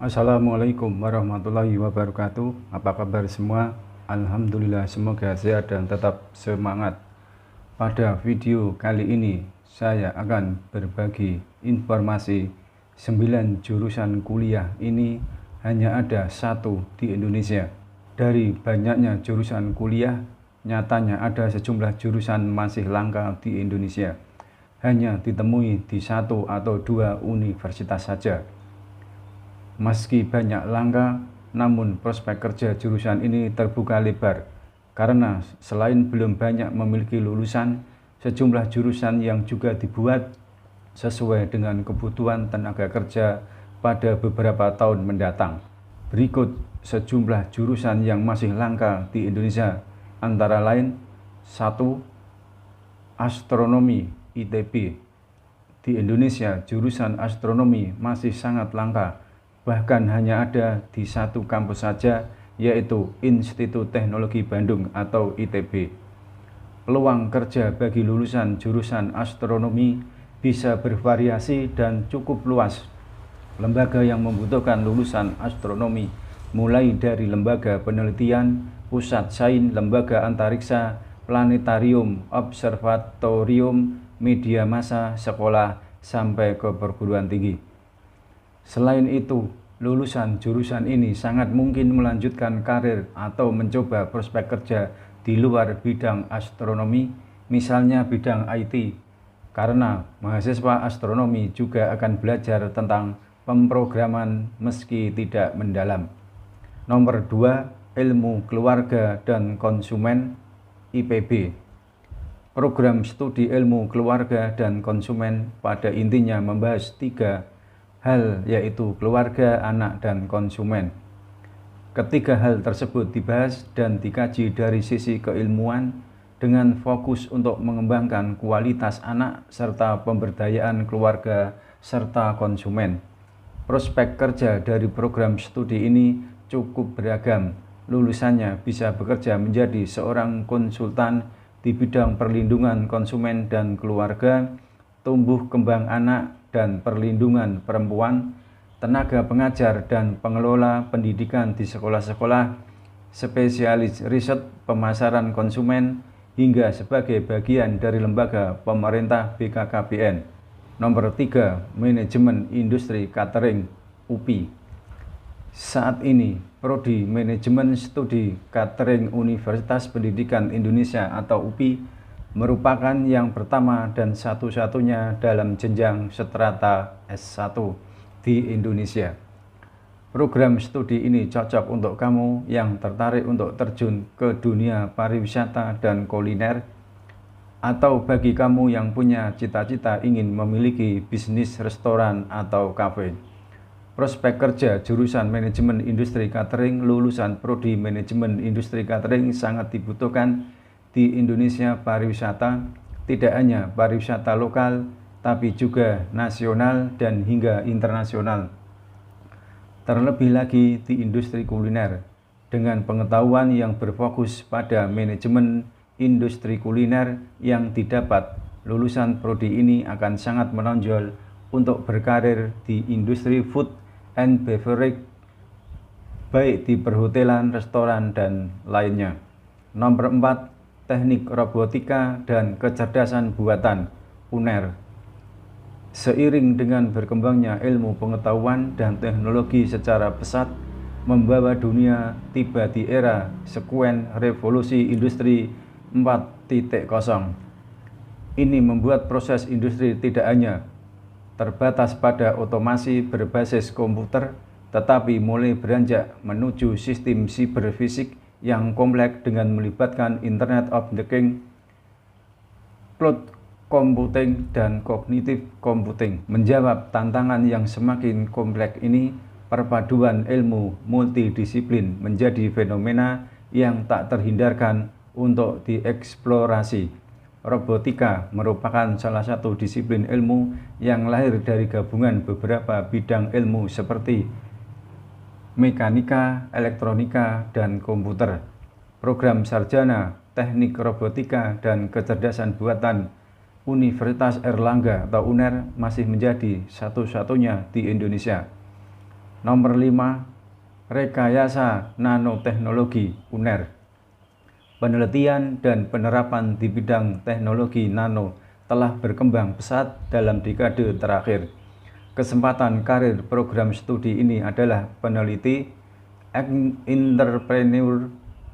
Assalamualaikum warahmatullahi wabarakatuh. Apa kabar semua? Alhamdulillah, semoga sehat dan tetap semangat. Pada video kali ini saya akan berbagi informasi 9 jurusan kuliah ini hanya ada satu di Indonesia. Dari banyaknya jurusan kuliah, nyatanya ada sejumlah jurusan masih langka di Indonesia. Hanya ditemui di satu atau dua universitas saja. Meski banyak langka, namun prospek kerja jurusan ini terbuka lebar karena selain belum banyak memiliki lulusan, sejumlah jurusan yang juga dibuat sesuai dengan kebutuhan tenaga kerja pada beberapa tahun mendatang. Berikut sejumlah jurusan yang masih langka di Indonesia, antara lain 1. Astronomi ITB. Di Indonesia, jurusan astronomi masih sangat langka. Bahkan hanya ada di satu kampus saja, yaitu Institut Teknologi Bandung atau ITB. Peluang kerja bagi lulusan jurusan astronomi bisa bervariasi dan cukup luas. Lembaga yang membutuhkan lulusan astronomi mulai dari lembaga penelitian, pusat sains, lembaga antariksa, planetarium, observatorium, media massa, sekolah, sampai ke perguruan tinggi. Selain itu, lulusan jurusan ini sangat mungkin melanjutkan karir atau mencoba prospek kerja di luar bidang astronomi, misalnya bidang IT, karena mahasiswa astronomi juga akan belajar tentang pemrograman meski tidak mendalam. Nomor 2, ilmu keluarga dan konsumen IPB. Program studi ilmu keluarga dan konsumen pada intinya membahas 3 hal, yaitu keluarga, anak, dan konsumen. Ketiga hal tersebut dibahas dan dikaji dari sisi keilmuan dengan fokus untuk mengembangkan kualitas anak serta pemberdayaan keluarga serta konsumen. Prospek kerja dari program studi ini cukup beragam. Lulusannya bisa bekerja menjadi seorang konsultan di bidang perlindungan konsumen dan keluarga, tumbuh kembang anak dan perlindungan perempuan, tenaga pengajar dan pengelola pendidikan di sekolah-sekolah, spesialis riset pemasaran konsumen, hingga sebagai bagian dari lembaga pemerintah BKKBN. Nomor 3, manajemen industri catering UPI. Saat ini, Prodi Manajemen Studi Catering Universitas Pendidikan Indonesia atau UPI merupakan yang pertama dan satu-satunya dalam jenjang strata S1 di Indonesia. Program studi ini cocok untuk kamu yang tertarik untuk terjun ke dunia pariwisata dan kuliner, atau bagi kamu yang punya cita-cita ingin memiliki bisnis restoran atau kafe. Prospek kerja jurusan manajemen industri catering lulusan Prodi Manajemen Industri Catering sangat dibutuhkan di Indonesia. Pariwisata tidak hanya pariwisata lokal, tapi juga nasional dan hingga internasional. Terlebih lagi di industri kuliner, dengan pengetahuan yang berfokus pada manajemen industri kuliner yang didapat, lulusan prodi ini akan sangat menonjol untuk berkarir di industri food and beverage, baik di perhotelan, restoran, dan lainnya. Nomor 4, teknik robotika dan kecerdasan buatan UNER. Seiring dengan berkembangnya ilmu pengetahuan dan teknologi secara pesat, membawa dunia tiba di era sekuen revolusi industri 4.0. Ini membuat proses industri tidak hanya terbatas pada otomasi berbasis komputer, tetapi mulai beranjak menuju sistem siberfisik yang kompleks dengan melibatkan Internet of Things, cloud computing, dan cognitive computing. Menjawab tantangan yang semakin kompleks ini, perpaduan ilmu multidisiplin menjadi fenomena yang tak terhindarkan untuk dieksplorasi. Robotika merupakan salah satu disiplin ilmu yang lahir dari gabungan beberapa bidang ilmu seperti mekanika, elektronika, dan komputer. Program sarjana teknik robotika dan kecerdasan buatan Universitas Airlangga atau UNER masih menjadi satu-satunya di Indonesia. Nomor 5, rekayasa nanoteknologi UNER. Penelitian dan penerapan di bidang teknologi nano telah berkembang pesat dalam dekade terakhir. Kesempatan karir program studi ini adalah peneliti, entrepreneur,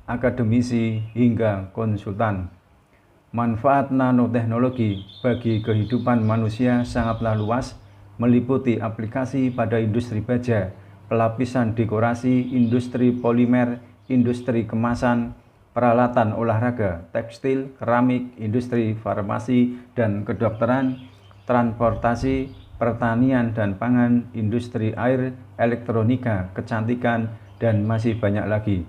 akademisi, hingga konsultan. Manfaat nanoteknologi bagi kehidupan manusia sangatlah luas, meliputi aplikasi pada industri baja, pelapisan dekorasi, industri polimer, industri kemasan, peralatan olahraga, tekstil, keramik, industri farmasi dan kedokteran, transportasi, pertanian dan pangan, industri air, elektronika, kecantikan, dan masih banyak lagi.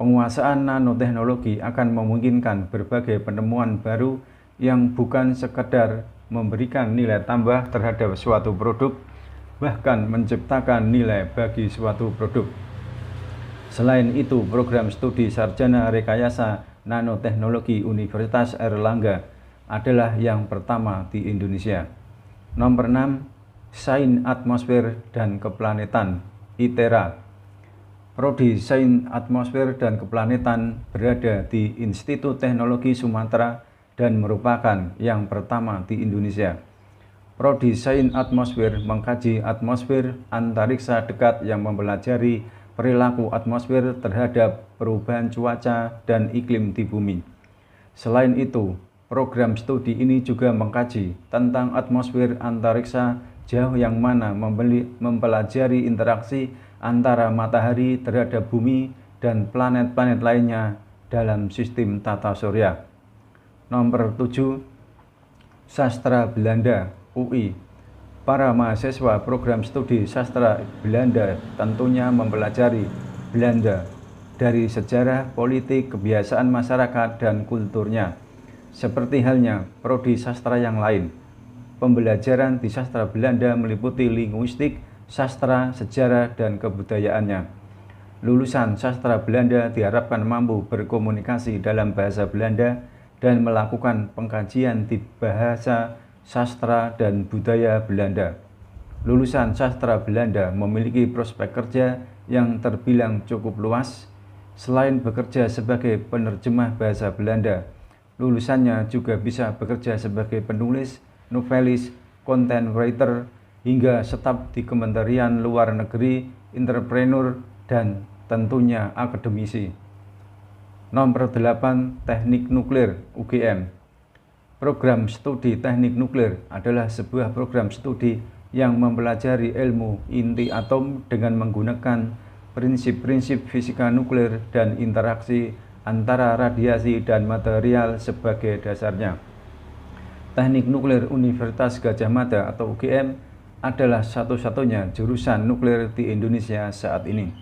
Penguasaan nanoteknologi akan memungkinkan berbagai penemuan baru yang bukan sekedar memberikan nilai tambah terhadap suatu produk, bahkan menciptakan nilai bagi suatu produk. Selain itu, program studi sarjana rekayasa nanoteknologi Universitas Airlangga adalah yang pertama di Indonesia. Nomor 6, Sains Atmosfer dan Keplanetan, ITERA. Prodi Sains Atmosfer dan Keplanetan berada di Institut Teknologi Sumatera dan merupakan yang pertama di Indonesia. Prodi Sains Atmosfer mengkaji atmosfer antariksa dekat yang mempelajari perilaku atmosfer terhadap perubahan cuaca dan iklim di bumi. Selain itu, program studi ini juga mengkaji tentang atmosfer antariksa jauh yang mana mempelajari interaksi antara matahari terhadap bumi dan planet-planet lainnya dalam sistem tata surya. Nomor 7, Sastra Belanda, UI. Para mahasiswa program studi sastra Belanda tentunya mempelajari Belanda dari sejarah, politik, kebiasaan masyarakat, dan kulturnya. Seperti halnya prodi sastra yang lain, pembelajaran di sastra Belanda meliputi linguistik, sastra, sejarah, dan kebudayaannya. Lulusan sastra Belanda diharapkan mampu berkomunikasi dalam bahasa Belanda dan melakukan pengkajian di bahasa, sastra, dan budaya Belanda. Lulusan sastra Belanda memiliki prospek kerja yang terbilang cukup luas. Selain bekerja sebagai penerjemah bahasa Belanda, lulusannya juga bisa bekerja sebagai penulis, novelis, content writer, hingga staf di Kementerian Luar Negeri, entrepreneur, dan tentunya akademisi. Nomor 8, Teknik Nuklir, UGM. Program studi teknik nuklir adalah sebuah program studi yang mempelajari ilmu inti atom dengan menggunakan prinsip-prinsip fisika nuklir dan interaksi antara radiasi dan material sebagai dasarnya. Teknik Nuklir Universitas Gadjah Mada atau UGM adalah satu-satunya jurusan nuklir di Indonesia saat ini.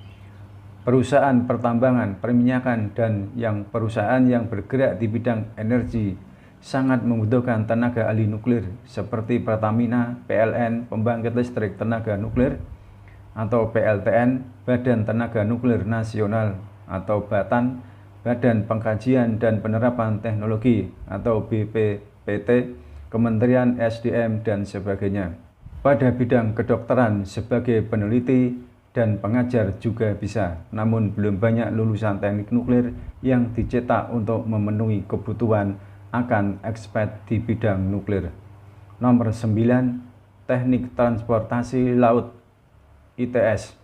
Perusahaan pertambangan, perminyakan, dan perusahaan yang bergerak di bidang energi sangat membutuhkan tenaga ahli nuklir seperti Pertamina, PLN, Pembangkit Listrik Tenaga Nuklir atau PLTN, Badan Tenaga Nuklir Nasional atau BATN, Badan Pengkajian dan Penerapan Teknologi atau BPPT, Kementerian SDM, dan sebagainya. Pada bidang kedokteran sebagai peneliti dan pengajar juga bisa, namun belum banyak lulusan teknik nuklir yang dicetak untuk memenuhi kebutuhan akan ekspat di bidang nuklir. Nomor 9, Teknik Transportasi Laut, ITS.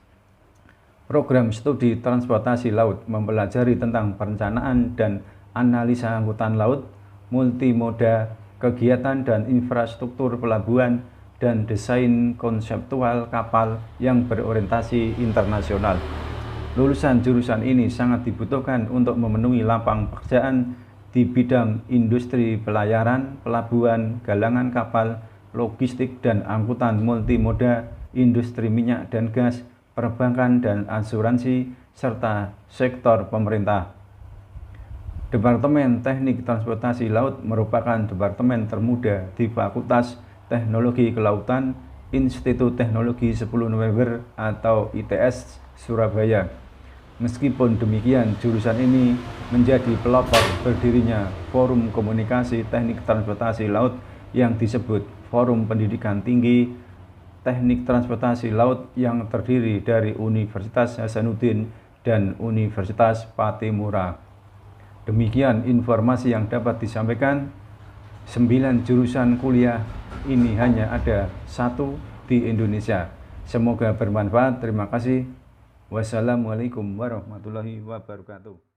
Program studi transportasi laut mempelajari tentang perencanaan dan analisa angkutan laut, multimoda, kegiatan dan infrastruktur pelabuhan, dan desain konseptual kapal yang berorientasi internasional. Lulusan jurusan ini sangat dibutuhkan untuk memenuhi lapang pekerjaan di bidang industri pelayaran, pelabuhan, galangan kapal, logistik dan angkutan multimoda, industri minyak dan gas, perbankan dan asuransi, serta sektor pemerintah. Departemen Teknik Transportasi Laut merupakan departemen termuda di Fakultas Teknologi Kelautan, Institut Teknologi 10 November atau ITS Surabaya. Meskipun demikian, jurusan ini menjadi pelopor berdirinya Forum Komunikasi Teknik Transportasi Laut yang disebut Forum Pendidikan Tinggi Teknik Transportasi Laut yang terdiri dari Universitas Hasanuddin dan Universitas Patimura. Demikian informasi yang dapat disampaikan. 9 jurusan kuliah ini hanya ada 1 di Indonesia. Semoga bermanfaat. Terima kasih. Wassalamualaikum warahmatullahi wabarakatuh.